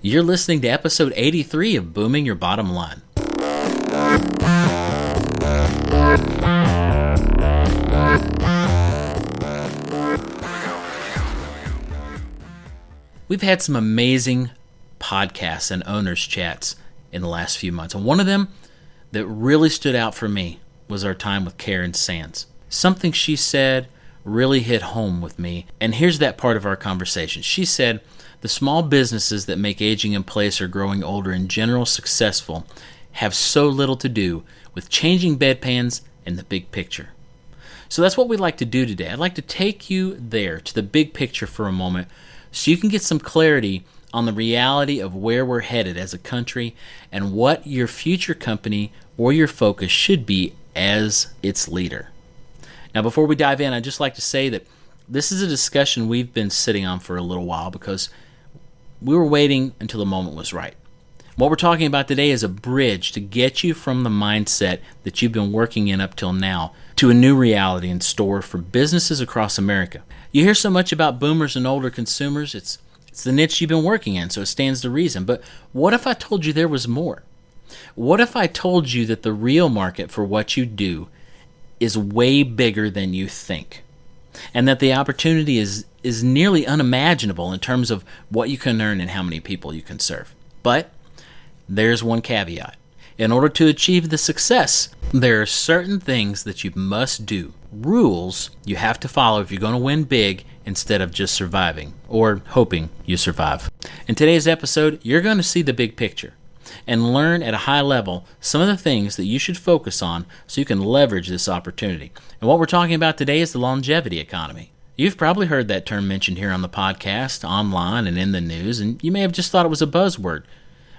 You're listening to episode 83 of Booming Your Bottom Line. We've had some amazing podcasts and owners chats in the last few months, and one of them that really stood out for me was our time with Karen Sands. Something she said really hit home with me, and here's that part of our conversation. She said, the small businesses that make aging in place or growing older in general successful have so little to do with changing bedpans and the big picture. So that's what we'd like to do today. I'd like to take you there to the big picture for a moment so you can get some clarity on the reality of where we're headed as a country and what your future company or your focus should be as its leader. Now, before we dive in, I'd just like to say that this is a discussion we've been sitting on for a little while because we were waiting until the moment was right. What we're talking about today is a bridge to get you from the mindset that you've been working in up till now to a new reality in store for businesses across America. You hear so much about boomers and older consumers. It's the niche you've been working in, so it stands to reason. But what if I told you there was more? What if I told you that the real market for what you do is way bigger than you think? And that the opportunity is nearly unimaginable in terms of what you can earn and how many people you can serve. But there's one caveat. In order to achieve the success, there are certain things that you must do. Rules you have to follow if you're going to win big instead of just surviving or hoping you survive. In today's episode, you're going to see the big picture and learn at a high level some of the things that you should focus on so you can leverage this opportunity. And what we're talking about today is the longevity economy. You've probably heard that term mentioned here on the podcast, online, and in the news, and you may have just thought it was a buzzword.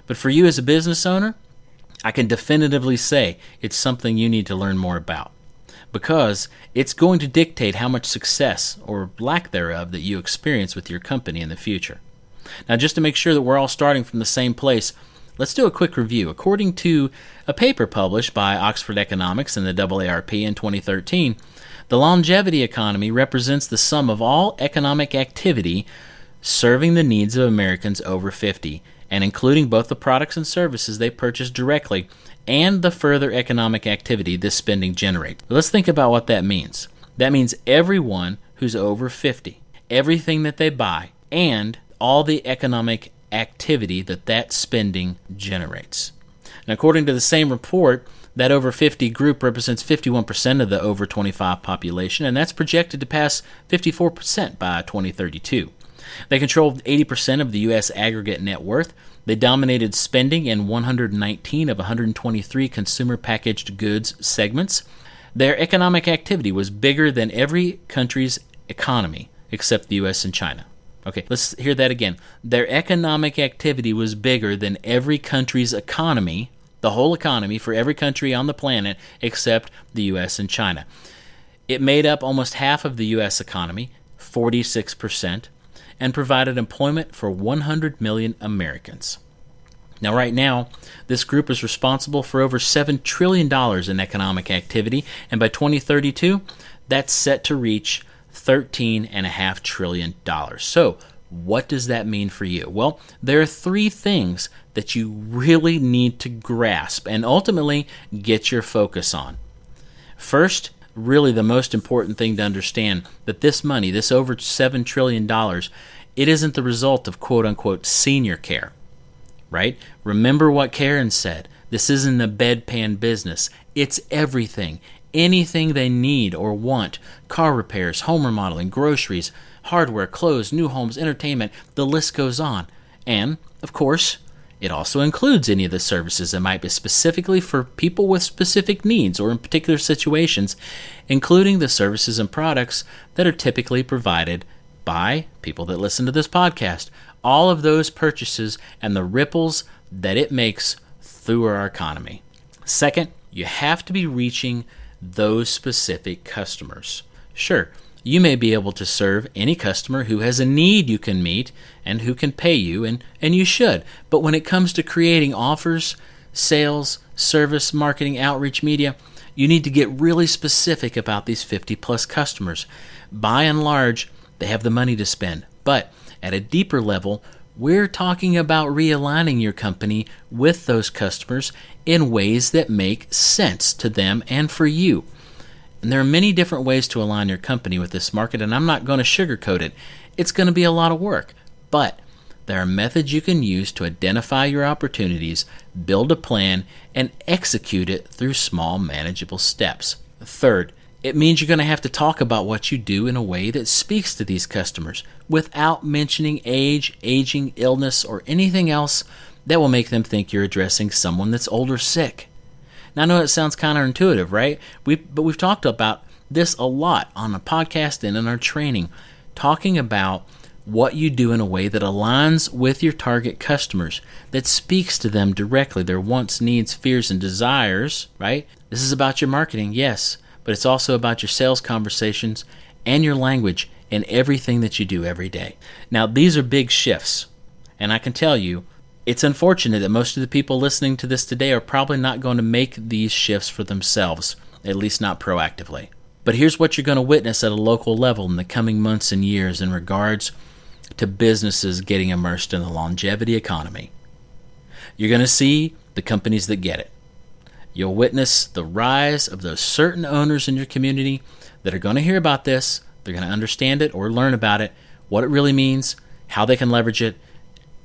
But for you as a business owner, I can definitively say it's something you need to learn more about because it's going to dictate how much success or lack thereof that you experience with your company in the future. Now, just to make sure that we're all starting from the same place, let's do a quick review. According to a paper published by Oxford Economics and the AARP in 2013, the longevity economy represents the sum of all economic activity serving the needs of Americans over 50, and including both the products and services they purchase directly and the further economic activity this spending generates. Let's think about what that means. That means everyone who's over 50, everything that they buy, and all the economic activity that spending generates. And according to the same report, that over 50 group represents 51% of the over 25 population, and that's projected to pass 54% by 2032. They controlled 80% of the U.S. aggregate net worth. They dominated spending in 119 of 123 consumer packaged goods segments. Their economic activity was bigger than every country's economy except the U.S. and China. Okay, let's hear that again. Their economic activity was bigger than every country's economy, the whole economy for every country on the planet except the U.S. and China. It made up almost half of the U.S. economy, 46%, and provided employment for 100 million Americans. Now, right now, this group is responsible for over $7 trillion in economic activity, and by 2032, that's set to reach $13.5 trillion. So, what does that mean for you? Well, there are three things that you really need to grasp and ultimately get your focus on. First, really the most important thing to understand that this money, this over $7 trillion, it isn't the result of quote-unquote senior care, right? Remember what Karen said. This isn't a bedpan business. It's everything. Anything they need or want. Car repairs, home remodeling, groceries, hardware, clothes, new homes, entertainment, the list goes on. And, of course, it also includes any of the services that might be specifically for people with specific needs or in particular situations, including the services and products that are typically provided by people that listen to this podcast. All of those purchases and the ripples that it makes through our economy. Second, you have to be reaching those specific customers. Sure, you may be able to serve any customer who has a need you can meet and who can pay you, and you should. But when it comes to creating offers, sales, service, marketing, outreach, media, you need to get really specific about these 50-plus customers. By and large, they have the money to spend. But at a deeper level, We're talking about realigning your company with those customers in ways that make sense to them and for you. And there are many different ways to align your company with this market, and I'm not going to sugarcoat it. It's going to be a lot of work, but there are methods you can use to identify your opportunities, build a plan, and execute it through small, manageable steps. Third, it means you're going to have to talk about what you do in a way that speaks to these customers without mentioning age, aging, illness, or anything else that will make them think you're addressing someone that's old or sick. Now, I know it sounds counterintuitive, right? But we've talked about this a lot on the podcast and in our training, talking about what you do in a way that aligns with your target customers, that speaks to them directly, their wants, needs, fears, and desires, right? This is about your marketing, yes, but it's also about your sales conversations and your language in everything that you do every day. Now, these are big shifts, and I can tell you, it's unfortunate that most of the people listening to this today are probably not going to make these shifts for themselves, at least not proactively. But here's what you're going to witness at a local level in the coming months and years in regards to businesses getting immersed in the longevity economy. You're going to see the companies that get it. You'll witness the rise of those certain owners in your community that are going to hear about this, they're going to understand it or learn about it, what it really means, how they can leverage it,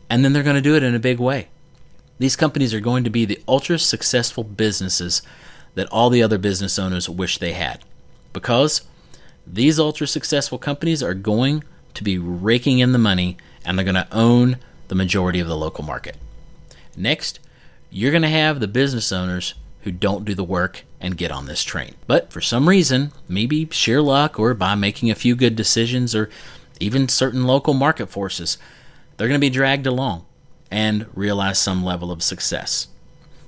and then they're going to do it in a big way. These companies are going to be the ultra-successful businesses that all the other business owners wish they had, because these ultra-successful companies are going to be raking in the money, and they're going to own the majority of the local market. Next, you're going to have the business owners who don't do the work and get on this train. But for some reason, maybe sheer luck or by making a few good decisions or even certain local market forces, they're going to be dragged along and realize some level of success.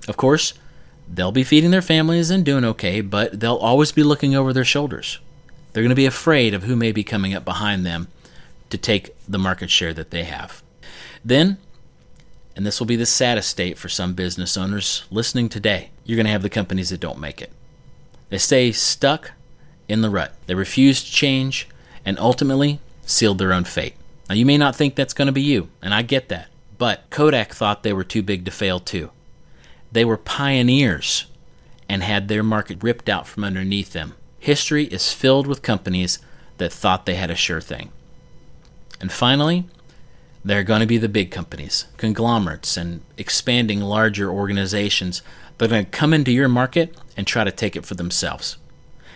Of course, they'll be feeding their families and doing okay, but they'll always be looking over their shoulders. They're going to be afraid of who may be coming up behind them to take the market share that they have. Then, and this will be the saddest state for some business owners listening today, you're going to have the companies that don't make it. They stay stuck in the rut. They refuse to change and ultimately sealed their own fate. Now, you may not think that's going to be you, and I get that, but Kodak thought they were too big to fail too. They were pioneers and had their market ripped out from underneath them. History is filled with companies that thought they had a sure thing. And finally, there are going to be the big companies, conglomerates, and expanding larger organizations that are going to come into your market and try to take it for themselves.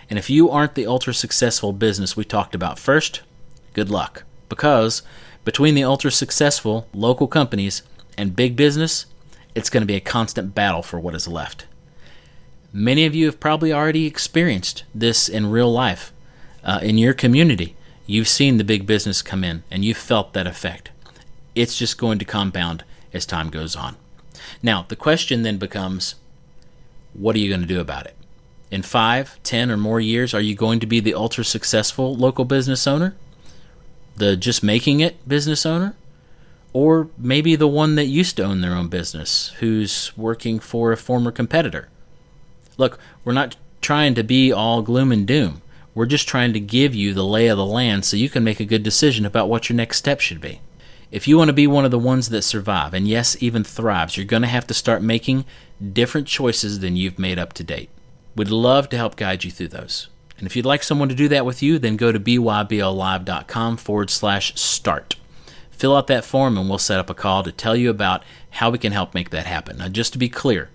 And if you aren't the ultra-successful business we talked about first, good luck. Because between the ultra-successful local companies and big business, it's going to be a constant battle for what is left. Many of you have probably already experienced this in real life. In your community, you've seen the big business come in, and you've felt that effect. It's just going to compound as time goes on. Now, the question then becomes, what are you going to do about it? In 5, 10, or more years, are you going to be the ultra-successful local business owner? The just making it business owner? Or maybe the one that used to own their own business, who's working for a former competitor? Look, we're not trying to be all gloom and doom. We're just trying to give you the lay of the land so you can make a good decision about what your next step should be. If you want to be one of the ones that survive, and yes, even thrives, you're going to have to start making different choices than you've made up to date. We'd love to help guide you through those. And if you'd like someone to do that with you, then go to bybblive.com/start. Fill out that form and we'll set up a call to tell you about how we can help make that happen. Now, just to be clear,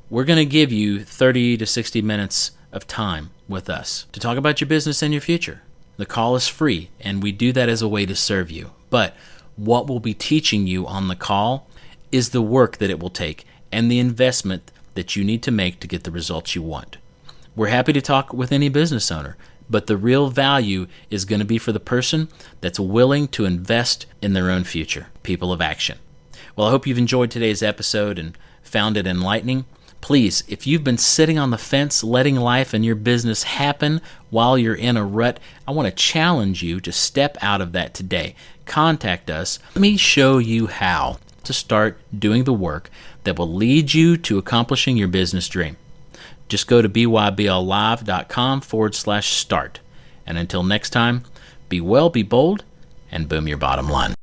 we're going to give you 30 to 60 minutes of time with us to talk about your business and your future. The call is free, and we do that as a way to serve you. But what we'll be teaching you on the call is the work that it will take and the investment that you need to make to get the results you want. We're happy to talk with any business owner, but the real value is going to be for the person that's willing to invest in their own future, people of action. Well, I hope you've enjoyed today's episode and found it enlightening. Please, if you've been sitting on the fence, letting life and your business happen while you're in a rut, I want to challenge you to step out of that today. Contact us. Let me show you how to start doing the work that will lead you to accomplishing your business dream. Just go to bybblive.com/start. And until next time, be well, be bold, and boom your bottom line.